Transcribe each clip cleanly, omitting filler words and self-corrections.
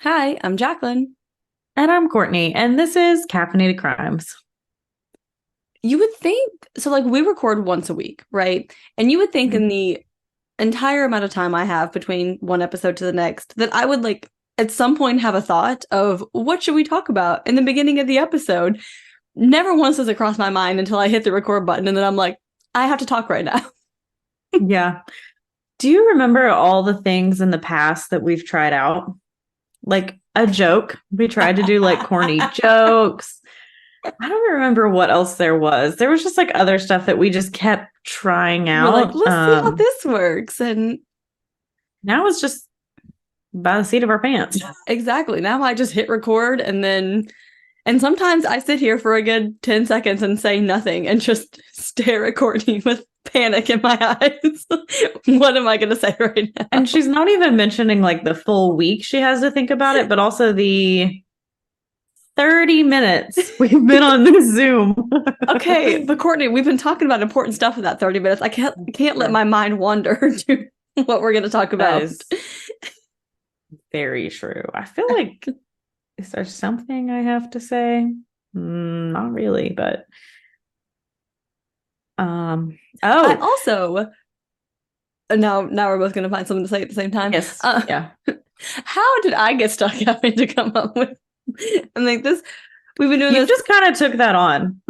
Hi, I'm Jacqueline. And I'm Courtney, and this is Caffeinated Crimes. You would think, so like we record once a week, right? And you would think in the entire amount of time I have between one episode to the next that I would like at some point have a thought of what should we talk about in the beginning of the episode. Never once does it cross my mind until I hit the record button and then I'm like, I have to talk right now. Yeah. Do you remember all the things in the past that we've tried out? Like a joke. We tried to do like corny jokes. I don't remember what else there was. There was just like other stuff that we just kept trying We're like, out. let's see how this works. And Now it's just by the seat of our pants. exactly. Now I just hit record and sometimes I sit here for a good 10 seconds and say nothing and just stare at Courtney with panic in my eyes. What am I going to say right now? And she's not even mentioning like the full week she has to think about it, but also the 30 minutes we've been on this Zoom. Okay, but Courtney, we've been talking about important stuff in that 30 minutes. I can't let my mind wander to what we're going to talk about. That is very true. I feel like, is there something I have to say? Not really, but I also now we're both going to find something to say at the same time. Yes, yeah. How did I get stuck having to come up with? I'm like this. We've been doing You this. just kind of took that on.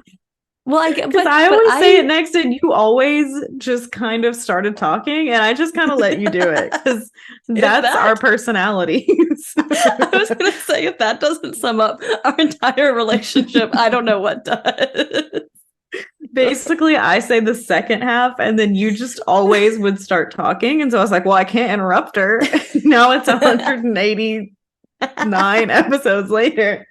Well, because I always say it next, and you always just kind of started talking, and I just kind of let you do it because that's our personalities. I was going to say, if that doesn't sum up our entire relationship, I don't know what does. Basically, I say the second half, and then you just always would start talking, and so I was like, "Well, I can't interrupt her." Now it's 189 episodes later.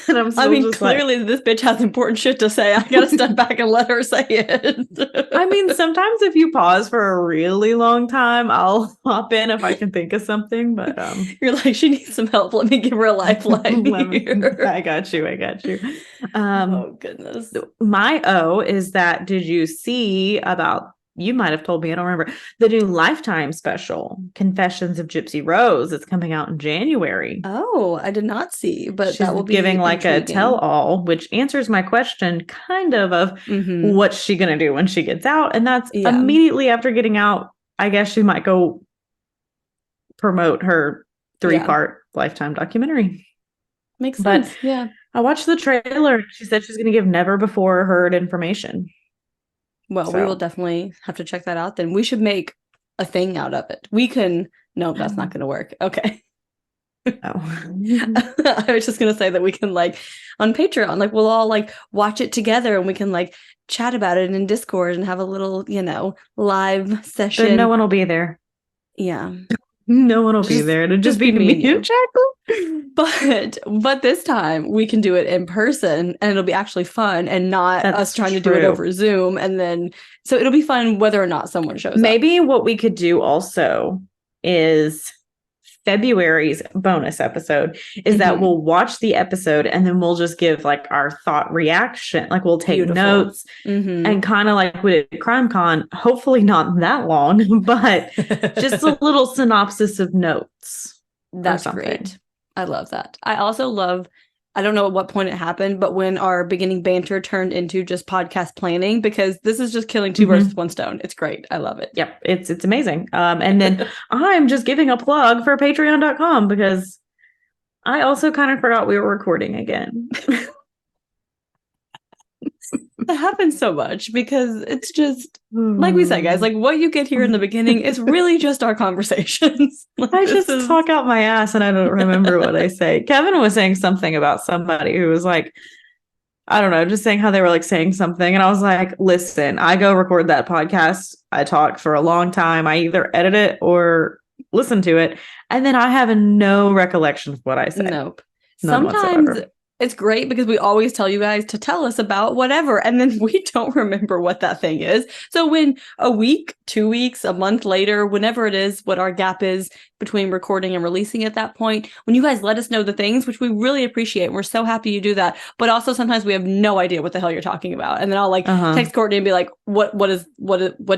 And I'm I mean, clearly this bitch has important shit to say. I gotta step back and let her say it. I mean, sometimes if you pause for a really long time, I'll hop in if I can think of something. But you're like, she needs some help. Let me give her a lifeline here. I got you. Oh goodness. My O is that did you see about? You might have told me, I don't remember, the new Lifetime special, Confessions of Gypsy Rose. It's coming out in January. Oh, I did not see, but she's that will be giving like intriguing. a tell-all, which answers my question kind of what's she going to do when she gets out. And that's immediately after getting out. I guess she might go promote her 3-part Lifetime documentary. Makes sense. Yeah. I watched the trailer. She said she's going to give never before heard information. Well, we will definitely have to check that out. Then we should make a thing out of it. We can. No, that's not going to work. Okay. I was just going to say that we can like on Patreon, like we'll all like watch it together and we can like chat about it in Discord and have a little, live session. But no one will be there. Yeah. No one will be there. It'll just be me and Jacqueline. But this time we can do it in person and it'll be actually fun and not us trying to do it over Zoom. And then, so it'll be fun whether or not someone shows up. Maybe what we could do also is February's bonus episode is that we'll watch the episode and then we'll just give like our thought reaction. Like we'll take notes and kind of like we did CrimeCon, hopefully not that long, but just a little synopsis of notes. That's great. I love that. I also love, I don't know at what point it happened, but when our beginning banter turned into just podcast planning, because this is just killing two birds with one stone. It's great. I love it. Yep. It's amazing. And then I'm just giving a plug for patreon.com because I also kind of forgot we were recording again. That happens so much because it's just like we said, guys, like what you get here in the beginning is really just our conversations. Like, I just talk out my ass and I don't remember what I say. Kevin was saying something about somebody who was like, I don't know, just saying how they were like saying something. And I was like, listen, I go record that podcast. I talk for a long time. I either edit it or listen to it. And then I have no recollection of what I said. Nope. Sometimes it's great because we always tell you guys to tell us about whatever, and then we don't remember what that thing is. So when a week, 2 weeks, a month later, whenever it is, what our gap is between recording and releasing at that point, when you guys let us know the things, which we really appreciate, and we're so happy you do that. But also sometimes we have no idea what the hell you're talking about, and then I'll like text Courtney and be like, "What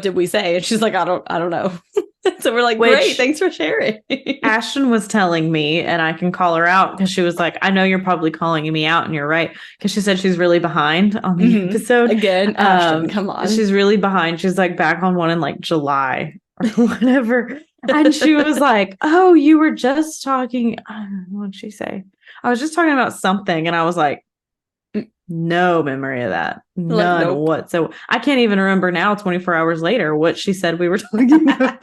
did we say?" And she's like, "I don't know." So we're like, great, thanks for sharing. Ashton was telling me, and I can call her out because she was like, I know you're probably calling me out, and you're right. Because she said she's really behind on the episode. Again, Ashton, come on. She's really behind. She's like back on one in like July or whatever. And she was like, oh, you were just talking. What did she say? I was just talking about something. And I was like, no memory of that. None nope. what. So I can't even remember now, 24 hours later, what she said we were talking about.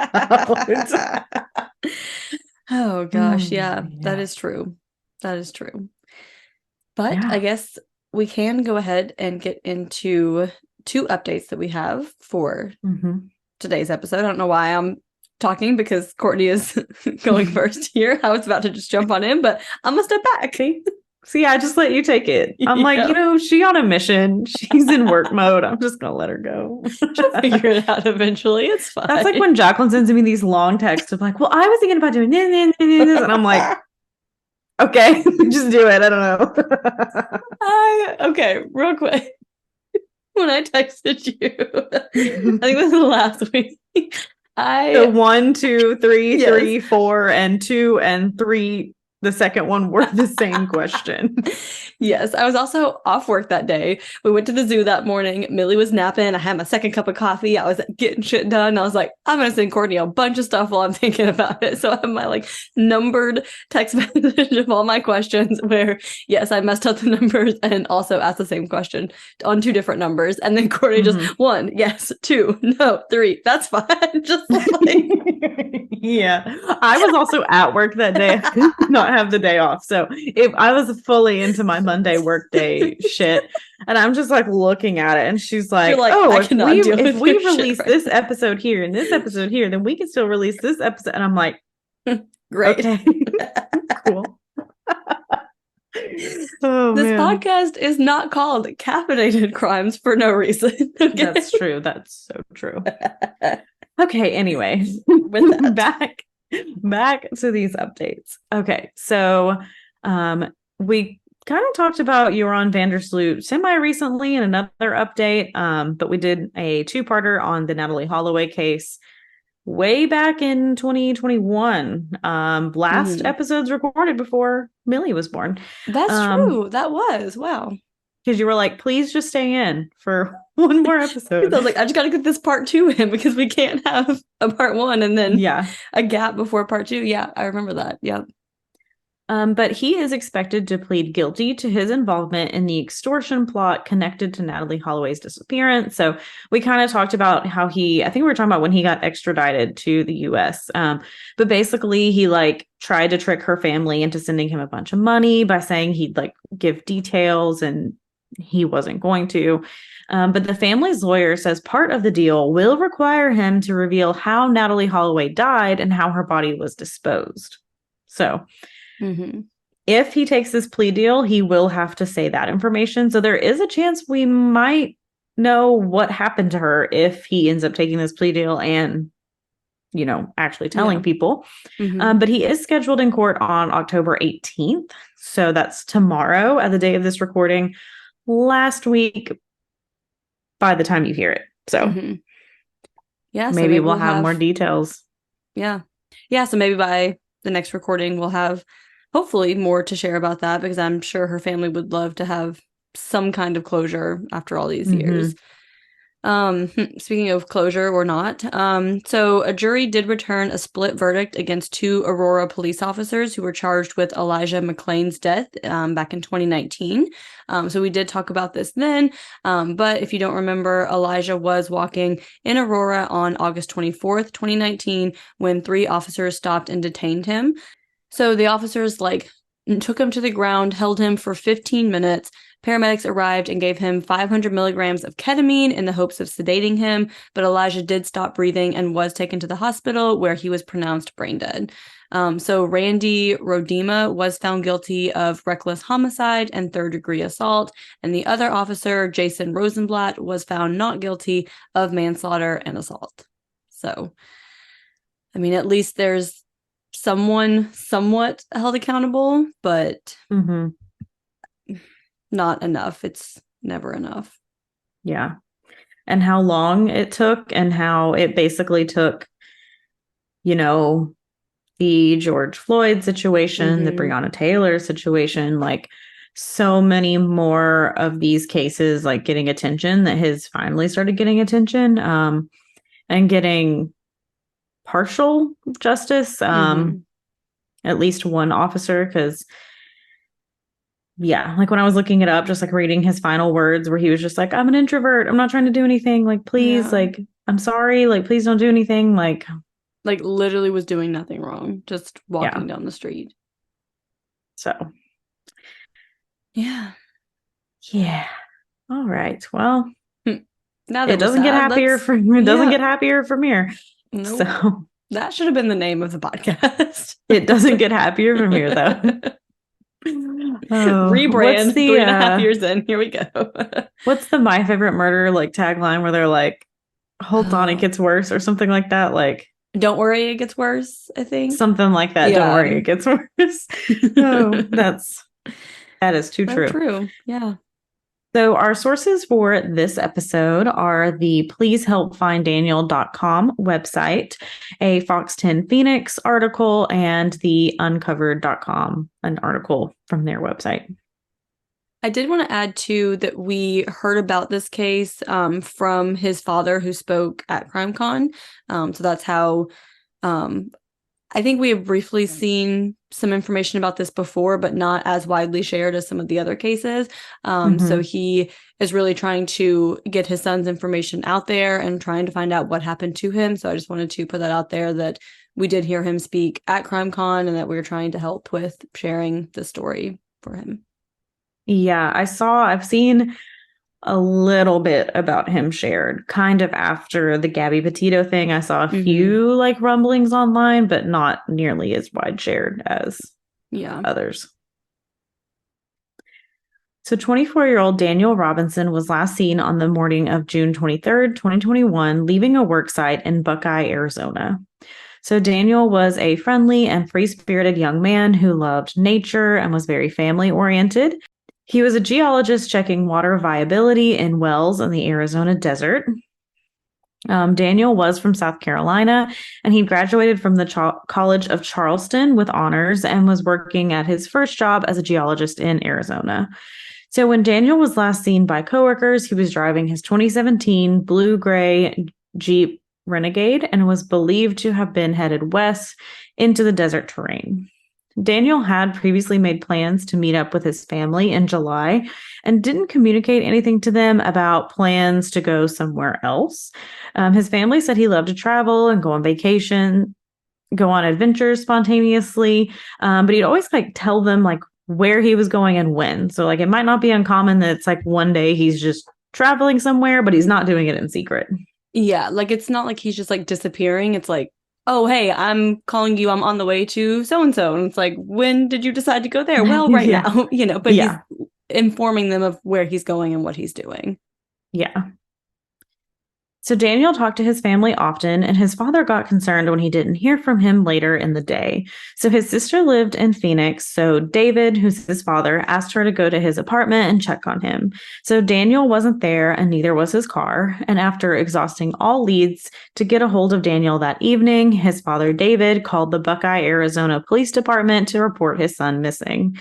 Oh gosh, yeah, that is true. That is true. But I guess we can go ahead and get into 2 updates that we have for today's episode. I don't know why I'm talking because Courtney is going first here. I was about to just jump on in, but I'm gonna step back. See, I just let you take it. I'm like, she on a mission. She's in work mode. I'm just going to let her go. She'll figure it out eventually. It's fine. That's like when Jacqueline sends me these long texts of like, well, I was thinking about doing this. And I'm like, okay, just do it. I don't know. Okay, real quick. When I texted you, I think this was last week. The 1, 2, 3, 3, 4, and 2 and 3. The second one were the same question. Yes, I was also off work that day. We went to the zoo that morning. Millie was napping. I had my second cup of coffee. I was getting shit done. I was like, I'm going to send Courtney a bunch of stuff while I'm thinking about it. So I have my like numbered text message of all my questions where, yes, I messed up the numbers and also asked the same question on 2 different numbers. And then Courtney just 1, yes, 2, no, 3. That's fine. Just like... Yeah. I was also at work that day. I could not have the day off. So if I was fully into my Monday work day shit, and I'm just like looking at it, and she's like, oh, if we release this episode here and this episode here, then we can still release this episode. And I'm like, great. Okay. Cool. This podcast is not called Caffeinated Crimes for no reason. Okay? That's true. That's so true. Okay, anyway, with that. back to these updates. Okay, so we kind of talked about Joran van der Sloot semi-recently in another update, but we did a 2-parter on the Natalie Holloway case way back in 2021. Last episodes recorded before Millie was born. That's true. That was. Wow. Because you were like, please just stay in for 1 more episode. I was like, I just got to get this part 2 in because we can't have a part 1 and then a gap before part 2. Yeah, I remember that. Yeah. But he is expected to plead guilty to his involvement in the extortion plot connected to Natalie Holloway's disappearance. So we kind of talked about how I think we were talking about when he got extradited to the US. But basically he like tried to trick her family into sending him a bunch of money by saying he'd like give details, and he wasn't going to. But the family's lawyer says part of the deal will require him to reveal how Natalie Holloway died and how her body was disposed. So if he takes this plea deal, he will have to say that information. So there is a chance we might know what happened to her if he ends up taking this plea deal and, actually telling people. But he is scheduled in court on October 18th. So that's tomorrow at the day of this recording. Last week by the time you hear it. So maybe we'll have more details. Yeah. So maybe by the next recording we'll have hopefully more to share about that, because I'm sure her family would love to have some kind of closure after all these years. Speaking of closure or not, so a jury did return a split verdict against 2 Aurora police officers who were charged with Elijah McClain's death back in 2019. So we did talk about this then, but if you don't remember, Elijah was walking in Aurora on August 24th, 2019, when 3 officers stopped and detained him. So the officers took him to the ground, held him for 15 minutes. Paramedics arrived and gave him 500 milligrams of ketamine in the hopes of sedating him, but Elijah did stop breathing and was taken to the hospital where he was pronounced brain dead. So Randy Rodema was found guilty of reckless homicide and 3rd-degree assault, and the other officer, Jason Rosenblatt, was found not guilty of manslaughter and assault. So, I mean, at least there's someone somewhat held accountable, but not enough. It's never enough. Yeah. And how long it took, and how it basically took, the George Floyd situation, the Breonna Taylor situation, like so many more of these cases, like getting attention, that his family started getting attention, and getting partial justice, at least one officer, because like when I was looking it up, just like reading his final words where he was just like, I'm an introvert, I'm not trying to do anything, like please, like I'm sorry, like please don't do anything, like literally was doing nothing wrong, just walking down the street. So yeah all right, well, now it doesn't get happier from here. Nope. So that should have been the name of the podcast. It doesn't get happier from here, though. Rebrand 3.5 years in. Here we go. What's the My Favorite Murder like tagline where they're like, hold on, it gets worse, or something like that? Like, don't worry, it gets worse, I think. Something like that. Don't worry, it gets worse. That is too true. True. Yeah. So our sources for this episode are the pleasehelpfinddaniel.com website, a Fox 10 Phoenix article, and the uncovered.com, an article from their website. I did want to add, too, that we heard about this case from his father who spoke at CrimeCon. So that's how... I think we have briefly seen some information about this before, but not as widely shared as some of the other cases. So he is really trying to get his son's information out there and trying to find out what happened to him. So I just wanted to put that out there, that we did hear him speak at CrimeCon and that we were trying to help with sharing the story for him. Yeah, I've seen a little bit about him shared kind of after the Gabby Petito thing. I saw a few like rumblings online, but not nearly as wide shared as others. So 24-year-old Daniel Robinson was last seen on the morning of June 23rd, 2021, leaving a work site in Buckeye, Arizona. So Daniel was a friendly and free-spirited young man who loved nature and was very family-oriented. He was a geologist checking water viability in wells in the Arizona desert. Daniel was from South Carolina, and he graduated from the College of Charleston with honors and was working at his first job as a geologist in Arizona. So when Daniel was last seen by coworkers, he was driving his 2017 blue-gray Jeep Renegade and was believed to have been headed west into the desert terrain. Daniel had previously made plans to meet up with his family in July and didn't communicate anything to them about plans to go somewhere else. His family said he loved to travel and go on vacation, go on adventures spontaneously, but he'd always like tell them like where he was going and when. So like it might not be uncommon that it's like one day he's just traveling somewhere, but he's not doing it in secret. Yeah, like it's not like he's just like disappearing. It's like, oh, hey, I'm calling you. I'm on the way to so-and-so. And it's like, when did you decide to go there? Well, right now, but he's informing them of where he's going and what he's doing. Yeah. So Daniel talked to his family often, and his father got concerned when he didn't hear from him later in the day. So his sister lived in Phoenix, so David, who's his father, asked her to go to his apartment and check on him. So Daniel wasn't there, and neither was his car. And after exhausting all leads to get a hold of Daniel that evening, his father, David, called the Buckeye, Arizona Police Department to report his son missing.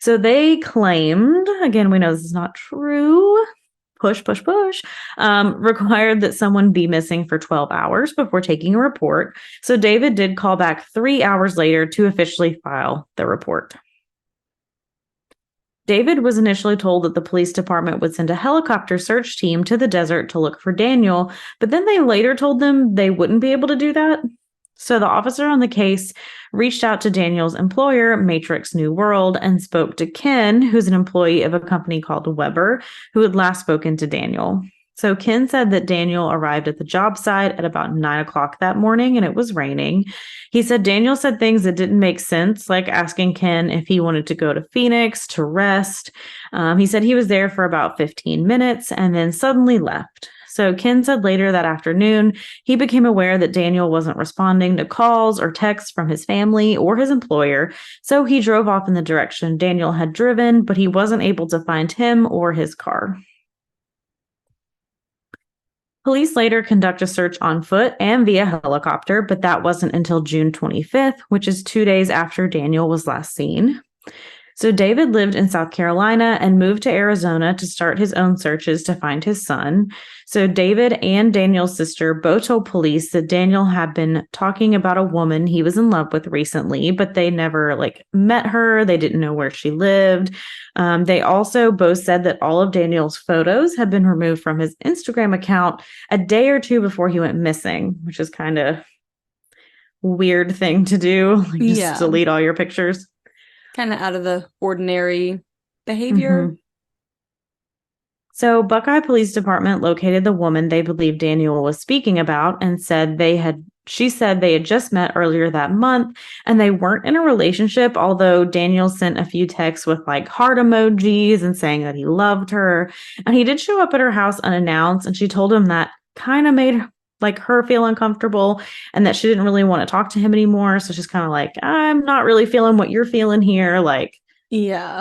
So they claimed, again, we know this is not true, required that someone be missing for 12 hours before taking a report. So David did call back 3 hours later to officially file the report. David was initially told that the police department would send a helicopter search team to the desert to look for Daniel, but then they later told them they wouldn't be able to do that. So the officer on the case reached out to Daniel's employer, Matrix New World, and spoke to Ken, who's an employee of a company called Weber, who had last spoken to Daniel. So Ken said that Daniel arrived at the job site at about 9 o'clock that morning, and it was raining. He said Daniel said things that didn't make sense, like asking Ken if he wanted to go to Phoenix to rest. He said he was there for about 15 minutes and then suddenly left. So Ken said later that afternoon, he became aware that Daniel wasn't responding to calls or texts from his family or his employer, so he drove off in the direction Daniel had driven, but he wasn't able to find him or his car. Police later conduct a search on foot and via helicopter, but that wasn't until June 25th, which is 2 days after Daniel was last seen. So David lived in South Carolina and moved to Arizona to start his own searches to find his son. So David and Daniel's sister both told police that Daniel had been talking about a woman he was in love with recently, but they never met her. They didn't know where she lived. They also both said that all of Daniel's photos had been removed from his Instagram account a day or two before he went missing, which is kind of weird thing to do. Just delete all your pictures. Kind of out of the ordinary behavior. Mm-hmm. So Buckeye Police Department located the woman they believed Daniel was speaking about and she said they had just met earlier that month and they weren't in a relationship, although Daniel sent a few texts with heart emojis and saying that he loved her. And he did show up at her house unannounced, and she told him that kind of made her feel uncomfortable and that she didn't really want to talk to him anymore. So she's kind of I'm not really feeling what you're feeling here. The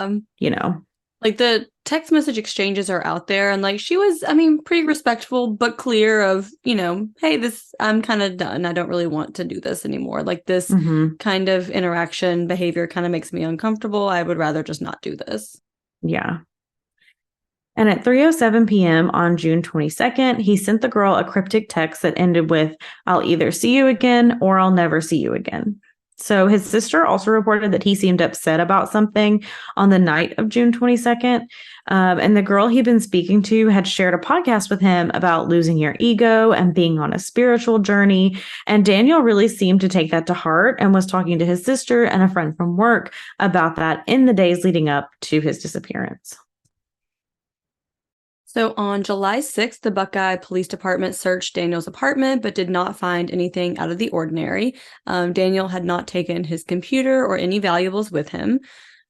text message exchanges are out there, and she was, pretty respectful, but clear of, hey, I'm kind of done. I don't really want to do this anymore. This kind of interaction behavior kind of makes me uncomfortable. I would rather just not do this. Yeah. And at 3:07 p.m. on June 22nd, he sent the girl a cryptic text that ended with, "I'll either see you again or I'll never see you again." So his sister also reported that he seemed upset about something on the night of June 22nd. And the girl he'd been speaking to had shared a podcast with him about losing your ego and being on a spiritual journey. And Daniel really seemed to take that to heart and was talking to his sister and a friend from work about that in the days leading up to his disappearance. So on July 6th, the Buckeye Police Department searched Daniel's apartment, but did not find anything out of the ordinary. Daniel had not taken his computer or any valuables with him.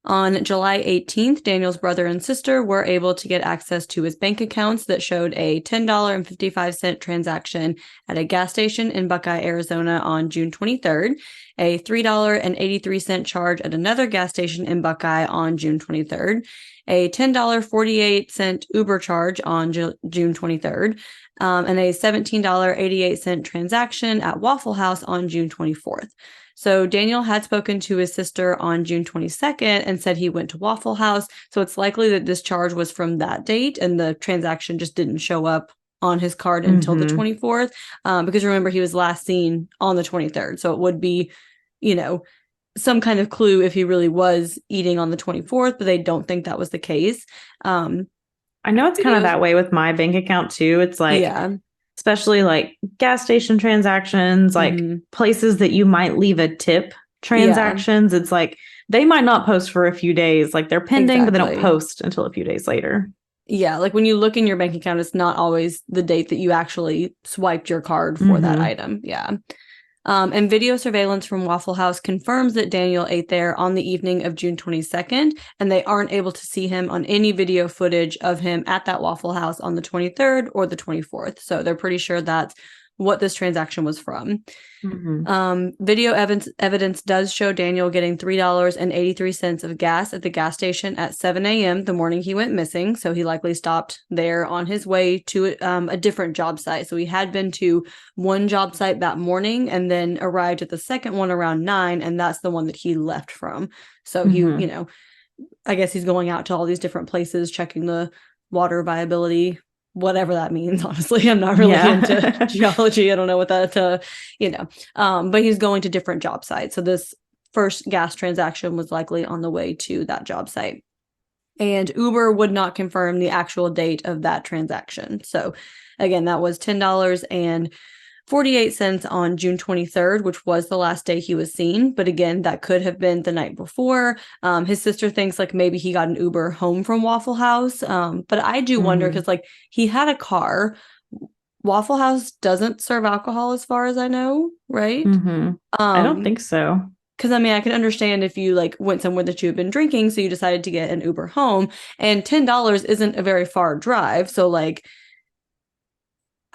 On July 18th, Daniel's brother and sister were able to get access to his bank accounts that showed a $10.55 transaction at a gas station in Buckeye, Arizona on June 23rd, a $3.83 charge at another gas station in Buckeye on June 23rd, a $10.48 Uber charge on June 23rd, and a $17.88 transaction at Waffle House on June 24th. So Daniel had spoken to his sister on June 22nd and said he went to Waffle House. So it's likely that this charge was from that date and the transaction just didn't show up on his card until the 24th. Because remember, he was last seen on the 23rd. So it would be, some kind of clue if he really was eating on the 24th, but they don't think that was the case. I know it's kind of that way with my bank account too. It's especially gas station transactions, places that you might leave a tip transactions. It's they might not post for a few days, they're pending, but they don't post until a few days later. Yeah, when you look in your bank account, it's not always the date that you actually swiped your card for that item. Yeah. And video surveillance from Waffle House confirms that Daniel ate there on the evening of June 22nd, and they aren't able to see him on any video footage of him at that Waffle House on the 23rd or the 24th. So they're pretty sure that's what this transaction was from. Video evidence does show Daniel getting $3.83 of gas at the gas station at 7 a.m. the morning he went missing. So he likely stopped there on his way to a different job site. So he had been to one job site that morning and then arrived at the second one around 9, and that's the one that he left from. So he, I guess he's going out to all these different places, checking the water viability, whatever that means. Honestly, I'm not really into geology. I don't know what that, but he's going to different job sites. So this first gas transaction was likely on the way to that job site. And Uber would not confirm the actual date of that transaction. So again, that was $10.48 on June 23rd, which was the last day he was seen. But again, that could have been the night before. His sister thinks maybe he got an Uber home from Waffle House. But I do wonder because he had a car. Waffle House doesn't serve alcohol as far as I know, right? I don't think so. Because I can understand if you went somewhere that you had been drinking, so you decided to get an Uber home, and $10 isn't a very far drive. So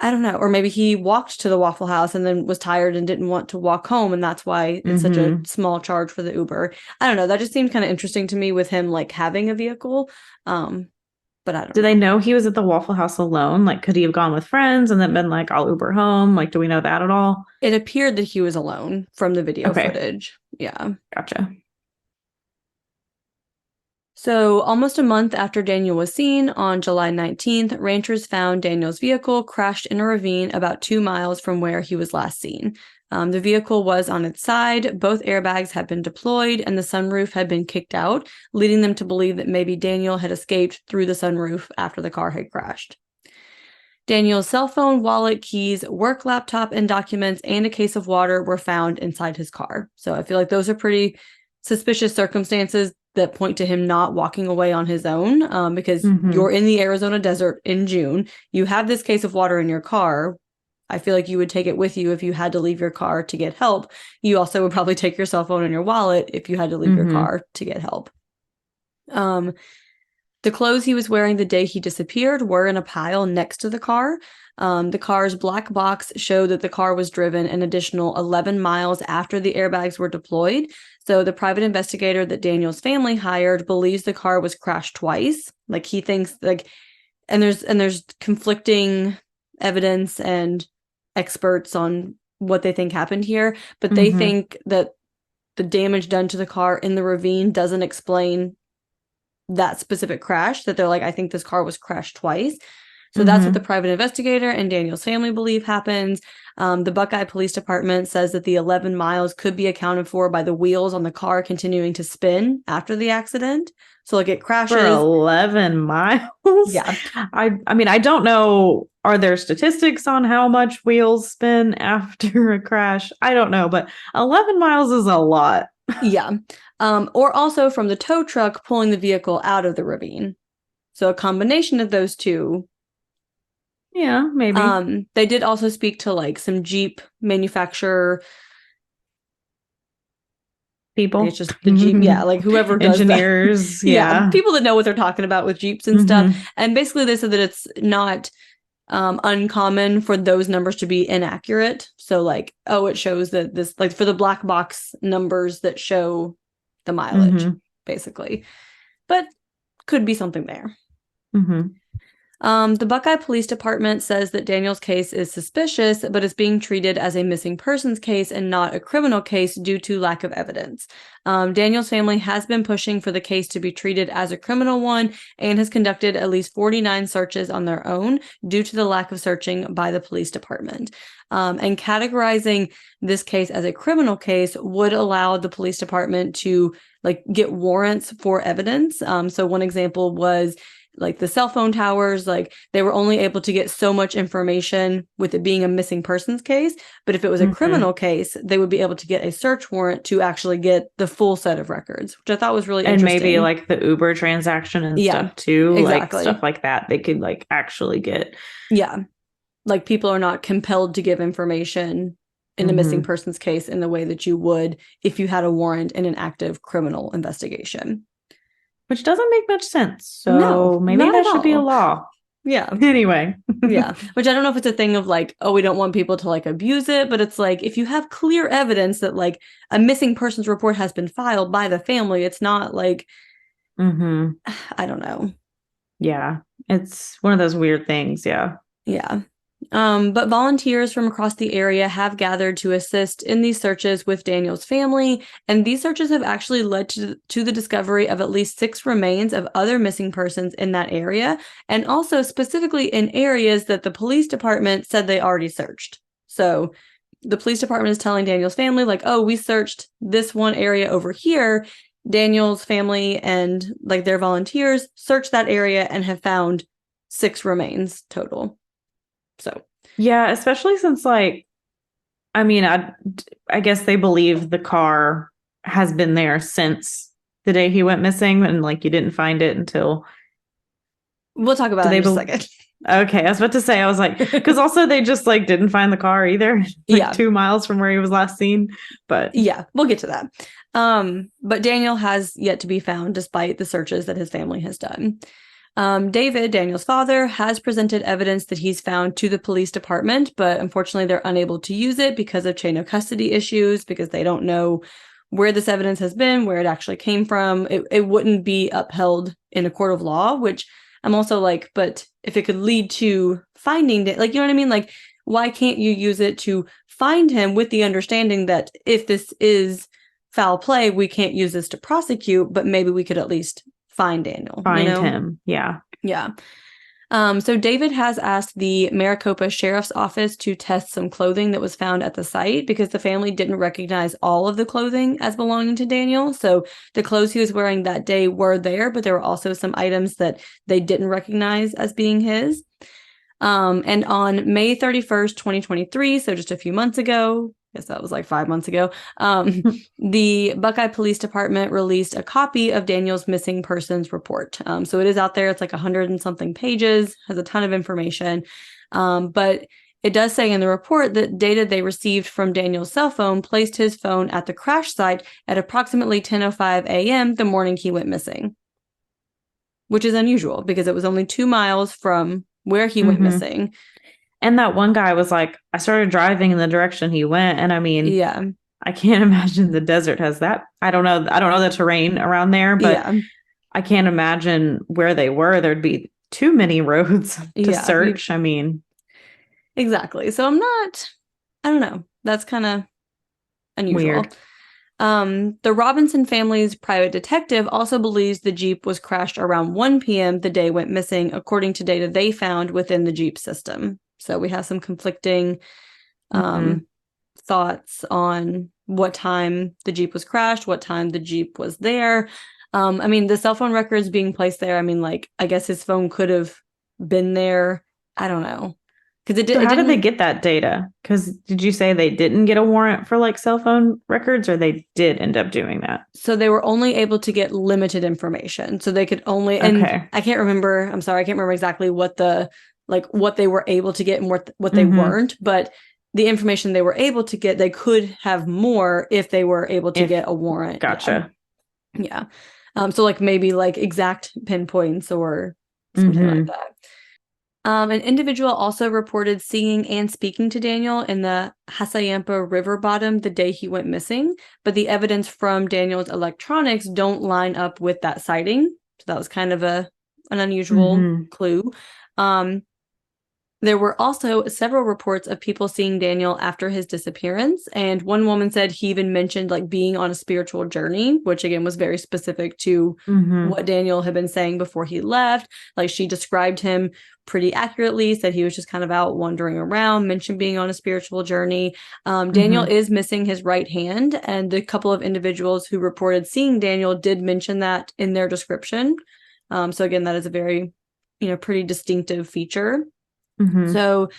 I don't know. Or maybe he walked to the Waffle House and then was tired and didn't want to walk home. And that's why it's such a small charge for the Uber. I don't know. That just seemed kind of interesting to me with him having a vehicle. But but I don't Do know. they know he was at the Waffle House alone? Like, could he have gone with friends and then been like, I'll Uber home? Like, do we know that at all? It appeared that he was alone from the video Okay. footage. Yeah. Gotcha. So, almost a month after Daniel was seen, on July 19th, ranchers found Daniel's vehicle crashed in a ravine about 2 miles from where he was last seen. The vehicle was on its side, both airbags had been deployed, and the sunroof had been kicked out, leading them to believe that maybe Daniel had escaped through the sunroof after the car had crashed. Daniel's cell phone, wallet, keys, work laptop, and documents, and a case of water were found inside his car. So I feel like those are pretty suspicious circumstances that point to him not walking away on his own, because you're in the Arizona desert in June. You have this case of water in your car. I feel like you would take it with you if you had to leave your car to get help. You also would probably take your cell phone and your wallet if you had to leave your car to get help. The clothes he was wearing the day he disappeared were in a pile next to the car. The car's black box showed that the car was driven an additional 11 miles after the airbags were deployed. So the private investigator that Daniel's family hired believes the car was crashed twice. Like, he thinks, like, and there's conflicting evidence and experts on what they think happened here, but they think that the damage done to the car in the ravine doesn't explain that specific crash, that they're like, I think this car was crashed twice. So that's what the private investigator and Daniel's family believe happens. The Buckeye Police Department says that the 11 miles could be accounted for by the wheels on the car continuing to spin after the accident. So, like, it crashes. For 11 miles? Yeah. I mean, I don't know. Are there statistics on how much wheels spin after a crash? I don't know, but 11 miles is a lot. Yeah. Or also from the tow truck pulling the vehicle out of the ravine. So a combination of those two. Yeah, maybe. They did also speak to, like, some Jeep manufacturer people. It's just the Jeep, yeah, like whoever does engineers, yeah, people that know what they're talking about with Jeeps and stuff. And basically they said that it's not uncommon for those numbers to be inaccurate. So, like, oh, it shows that this, like, for the black box numbers that show the mileage, basically, but could be something there. The Buckeye Police Department says that Daniel's case is suspicious, but is being treated as a missing persons case and not a criminal case due to lack of evidence. Daniel's family has been pushing for the case to be treated as a criminal one and has conducted at least 49 searches on their own due to the lack of searching by the police department. And categorizing this case as a criminal case would allow the police department to, like, get warrants for evidence. So one example was, like, the cell phone towers, like, they were only able to get so much information with it being a missing persons case. But if it was a criminal case, they would be able to get a search warrant to actually get the full set of records, which I thought was really interesting. And maybe, like, the Uber transaction and stuff too, exactly. Like stuff like that, they could, like, actually get. Yeah. Like, people are not compelled to give information in a missing persons case in the way that you would if you had a warrant in an active criminal investigation. Which doesn't make much sense. So maybe that should be a law. Yeah. Anyway. Yeah. Which I don't know if it's a thing of, like, oh, we don't want people to, like, abuse it. But it's like, if you have clear evidence that, like, a missing persons report has been filed by the family, it's not like, I don't know. Yeah. It's one of those weird things. Yeah. Yeah. But volunteers from across the area have gathered to assist in these searches with Daniel's family, and these searches have actually led to the discovery of at least 6 remains of other missing persons in that area, and also specifically in areas that the police department said they already searched. So the police department is telling Daniel's family, like, oh, we searched this one area over here. Daniel's family and, like, their volunteers searched that area and have found 6 remains total. So, yeah, especially since, like, I mean, I guess they believe the car has been there since the day he went missing, and, like, you didn't find it until. We'll talk about that in a second. Okay, I was about to say, I was like, because also they just, like, didn't find the car either. Like, 2 miles from where he was last seen. But yeah, we'll get to that. But Daniel has yet to be found despite the searches that his family has done. David, Daniel's father, has presented evidence that he's found to the police department, but unfortunately they're unable to use it because of chain of custody issues, because they don't know where this evidence has been, where it actually came from. It wouldn't be upheld in a court of law, which I'm also like, but if it could lead to finding it, like, you know what I mean? Like, why can't you use it to find him with the understanding that if this is foul play, we can't use this to prosecute, but maybe we could at least find Daniel. Find him. Yeah. Yeah. So David has asked the Maricopa Sheriff's Office to test some clothing that was found at the site because the family didn't recognize all of the clothing as belonging to Daniel. So the clothes he was wearing that day were there, but there were also some items that they didn't recognize as being his. And on May 31st, 2023, so just a few months ago, I guess that was like 5 months ago, the Buckeye Police Department released a copy of Daniel's missing persons report. So it is out there. It's like 100 and something pages, has a ton of information. But it does say in the report that data they received from Daniel's cell phone placed his phone at the crash site at approximately 10:05 a.m. the morning he went missing, which is unusual because it was only 2 miles from where he went missing. And that one guy was like, I started driving in the direction he went. And I mean, yeah, I can't imagine the desert has that. I don't know the terrain around there, but I can't imagine where they were. There'd be too many roads to search. I mean, exactly. So I don't know. That's kind of unusual. Weird. The Robinson family's private detective also believes the Jeep was crashed around 1 p.m. the day it went missing, according to data they found within the Jeep system. So we have some conflicting thoughts on what time the Jeep was crashed, what time the Jeep was there. I mean, the cell phone records being placed there, I mean, like, I guess his phone could have been there. I don't know. So how did they get that data? Because did you say they didn't get a warrant for like cell phone records, or they did end up doing that? So they were only able to get limited information. So they could only, and I can't remember, I'm sorry, I can't remember exactly what they were able to get and what they weren't, but the information they were able to get, they could have more if they were able to get a warrant. Gotcha. Yeah. So like maybe like exact pinpoints or something like that. An individual also reported seeing and speaking to Daniel in the Hassayampa River bottom the day he went missing, but the evidence from Daniel's electronics don't line up with that sighting. So that was kind of an unusual clue. There were also several reports of people seeing Daniel after his disappearance. And one woman said he even mentioned like being on a spiritual journey, which again was very specific to what Daniel had been saying before he left. Like she described him pretty accurately, said he was just kind of out wandering around, mentioned being on a spiritual journey. Daniel is missing his right hand. And the couple of individuals who reported seeing Daniel did mention that in their description. So again, that is a very, pretty distinctive feature. So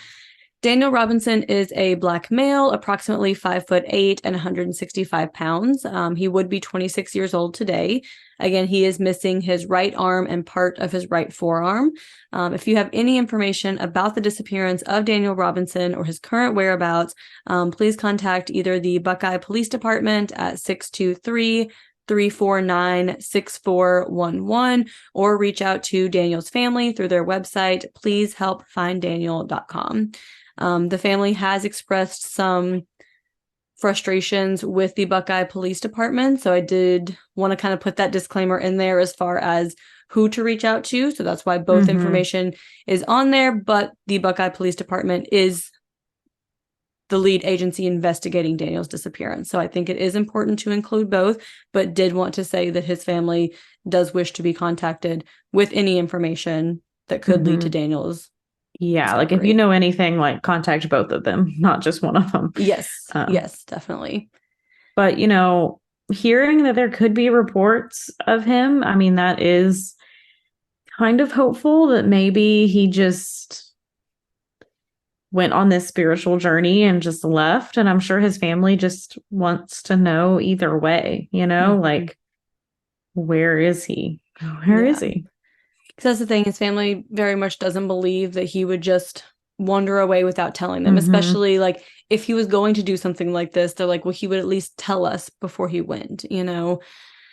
Daniel Robinson is a Black male, approximately 5'8" and 165 pounds. He would be 26 years old today. Again, he is missing his right arm and part of his right forearm. If you have any information about the disappearance of Daniel Robinson or his current whereabouts, please contact either the Buckeye Police Department at 623-349-6411 or reach out to Daniel's family through their website, pleasehelpfinddaniel.com. The family has expressed some frustrations with the Buckeye Police Department, so I did want to kind of put that disclaimer in there as far as who to reach out to. So that's why both information is on there, but the Buckeye Police Department is the lead agency investigating Daniel's disappearance. So I think it is important to include both, but did want to say that his family does wish to be contacted with any information that could lead to Daniel's discovery. Like if you know anything, like contact both of them, not just one of them. Yes, definitely. But, hearing that there could be reports of him, I mean, that is kind of hopeful that maybe he just went on this spiritual journey and just left. And I'm sure his family just wants to know either way, like, where is he? Where is he? Because that's the thing, his family very much doesn't believe that he would just wander away without telling them, especially like if he was going to do something like this, they're like, well, he would at least tell us before he went,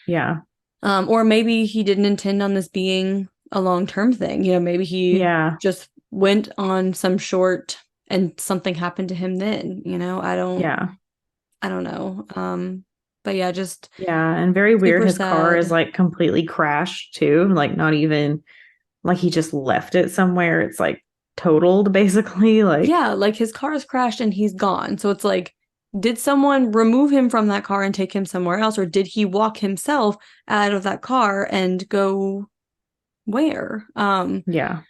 Yeah. Or maybe he didn't intend on this being a long-term thing. Maybe he just went on some short and something happened to him then, I don't know. But and very weird. His car is like completely crashed too. Like not even like he just left it somewhere. It's like totaled basically. Like, yeah, like his car is crashed and he's gone. So it's like, did someone remove him from that car and take him somewhere else? Or did he walk himself out of that car and go where? Yeah.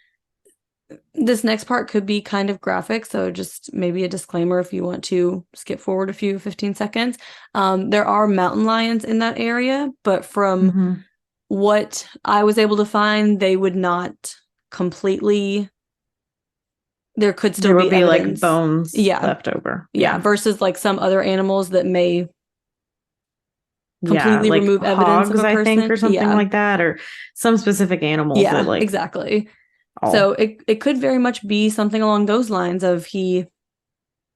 This next part could be kind of graphic, so just maybe a disclaimer if you want to skip forward a few 15 seconds. There are mountain lions in that area, but from what I was able to find, they would not completely. There could still be evidence. Like bones left over. Yeah, versus like some other animals that may completely like remove evidence hogs, of a person. I think, or something like that, or some specific animals. Yeah, that, like, exactly. So it could very much be something along those lines of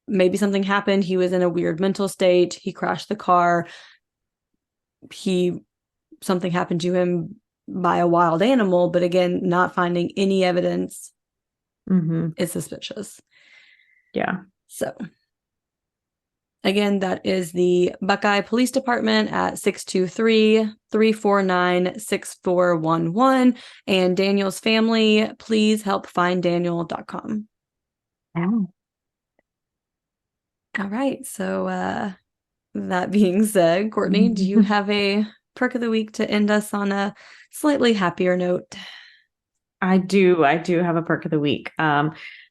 maybe something happened. He was in a weird mental state. He crashed the car. Something happened to him by a wild animal, but again, not finding any evidence is suspicious. Yeah. So again, that is the Buckeye Police Department at 623-349-6411. And Daniel's family, please help find Daniel.com. Oh. All right. So that being said, Courtney, do you have a perk of the week to end us on a slightly happier note? I do have a perk of the week.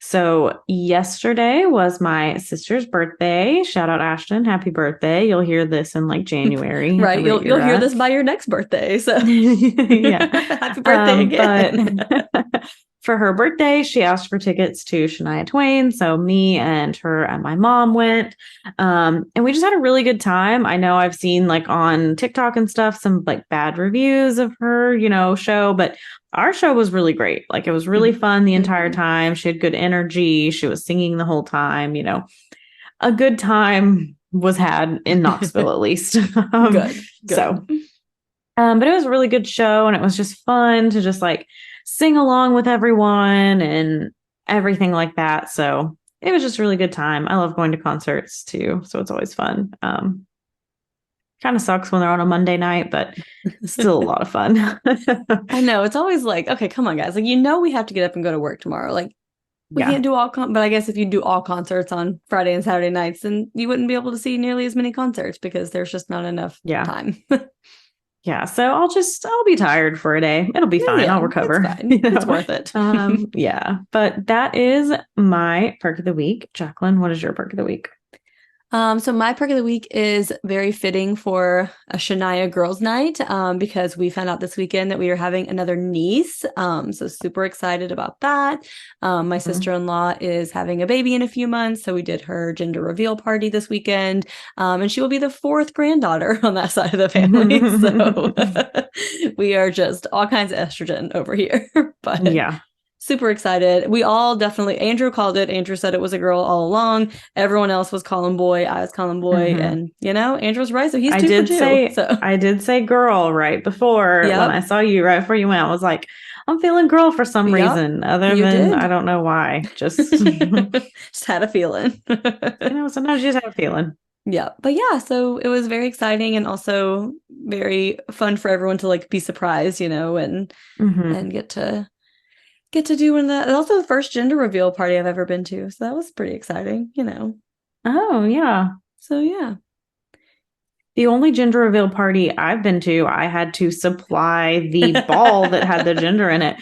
So yesterday was my sister's birthday. Shout out Ashton. Happy birthday. You'll hear this in like January. Right. You'll hear this by your next birthday. So yeah. Happy birthday again. But for her birthday, she asked for tickets to Shania Twain. So me and her and my mom went. And we just had a really good time. I know I've seen like on TikTok and stuff, some like bad reviews of her, show, but our show was really great. Like it was really fun the entire time. She had good energy. She was singing the whole time, a good time was had in Knoxville, at least. Good. So, but it was a really good show, and it was just fun to just like sing along with everyone and everything like that. So it was just a really good time. I love going to concerts too. So it's always fun. Kind of sucks when they're on a Monday night, but still a lot of fun. I know. It's always like, okay, come on, guys. Like, we have to get up and go to work tomorrow. Like, we can't do all, but I guess if you do all concerts on Friday and Saturday nights, then you wouldn't be able to see nearly as many concerts because there's just not enough time. Yeah. So I'll be tired for a day. It'll be fine. I'll recover. It's fine. It's worth it. Yeah. But that is my perk of the week. Jacqueline, what is your perk of the week? So my perk of the week is very fitting for a Shania Girls Night because we found out this weekend that we are having another niece. So super excited about that. My sister-in-law is having a baby in a few months. So we did her gender reveal party this weekend. And she will be the fourth granddaughter on that side of the family. So we are just all kinds of estrogen over here. But yeah. Super excited. We all definitely, Andrew called it. Andrew said it was a girl all along. Everyone else was calling boy. I was calling boy. And, Andrew's right. So he's 2 for 2. I did say girl right before when I saw you right before you went. I was like, I'm feeling girl for some reason. Other than, I don't know why. Just had a feeling. Sometimes you just have a feeling. Yeah. But yeah, so it was very exciting and also very fun for everyone to like be surprised, and get to do one of that. It's also the first gender reveal party I've ever been to. So that was pretty exciting, Oh, yeah. So, yeah. The only gender reveal party I've been to, I had to supply the ball that had the gender in it.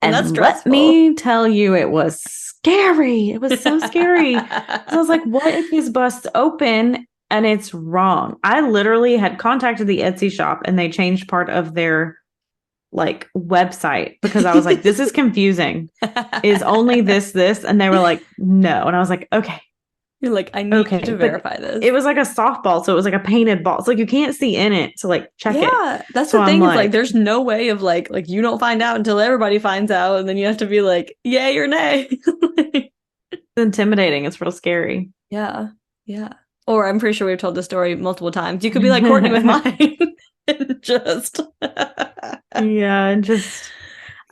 And that's stressful. Let me tell you, it was scary. It was so scary. So I was like, what if this busts open and it's wrong? I literally had contacted the Etsy shop and they changed part of their like website because I was like, this is confusing. Is only this, and they were like, no. And I was like, okay. You're like, I need you to verify this. It was like a softball. So it was like a painted ball. It's like, you can't see in it to like check it. Yeah. That's the thing. Is like, there's no way of like you don't find out until everybody finds out. And then you have to be like, yay or nay. It's intimidating. It's real scary. Yeah. Yeah. Or I'm pretty sure we've told the story multiple times. You could be like Courtney with mine.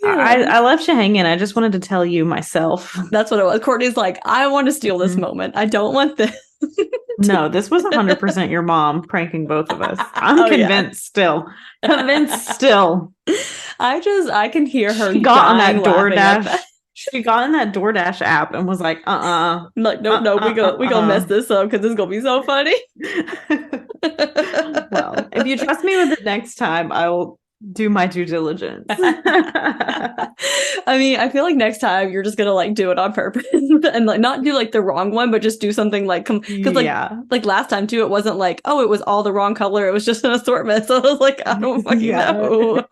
I left you hanging. I just wanted to tell you myself. That's what it was. Courtney's like, I want to steal this moment. I don't want this. No, this was 100% your mom pranking both of us. I'm convinced still. Convinced still. I can hear her. She got on that laughing at DoorDash. that. She got in that DoorDash app and was like, I'm like, no, we gonna mess this up because it's gonna be so funny. Well, if you trust me with it next time, I will do my due diligence. I mean, I feel like next time you're just gonna like do it on purpose and like not do like the wrong one, but just do something like because like last time too, it wasn't like, oh, it was all the wrong color, it was just an assortment. So I was like, I don't fucking know.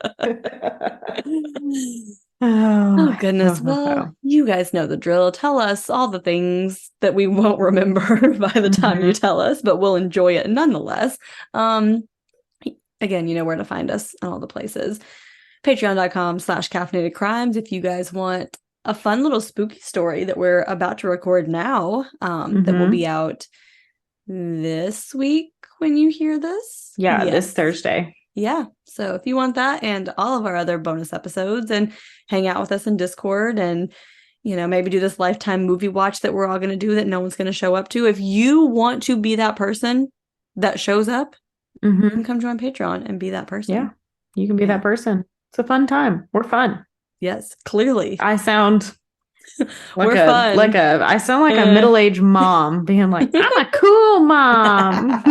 Oh goodness. Well, you guys know the drill. Tell us all the things that we won't remember by the time you tell us, but we'll enjoy it nonetheless. Again, you know where to find us in all the places. Patreon.com/caffeinated crimes if you guys want a fun little spooky story that we're about to record now, that will be out this week when you hear this. Yeah, this Thursday. Yeah. So if you want that and all of our other bonus episodes and hang out with us in Discord and, you know, maybe do this lifetime movie watch that we're all going to do that no one's going to show up to. If you want to be that person that shows up, you can come join Patreon and be that person. Yeah, you can be that person. It's a fun time. We're fun. Yes, clearly. I sound like fun. I sound like a middle-aged mom being like, I'm a cool mom.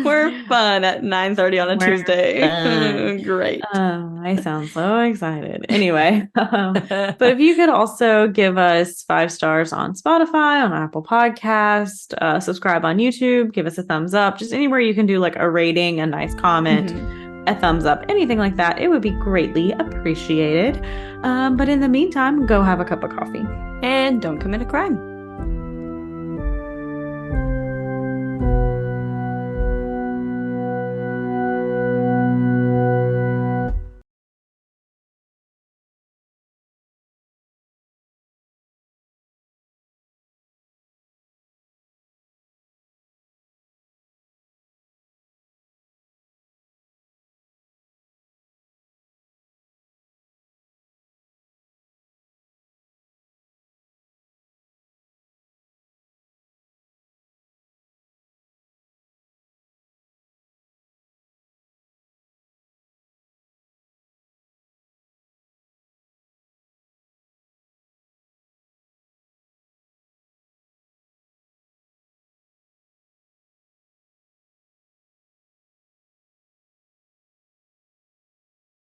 We're fun at 9:30 on a Tuesday. Great. I sound so excited. Anyway, but if you could also give us 5 stars on Spotify, on Apple Podcast, subscribe on YouTube, give us a thumbs up, just anywhere you can do like a rating, a nice comment. A thumbs up, anything like that, it would be greatly appreciated. But in the meantime, go have a cup of coffee. And don't commit a crime.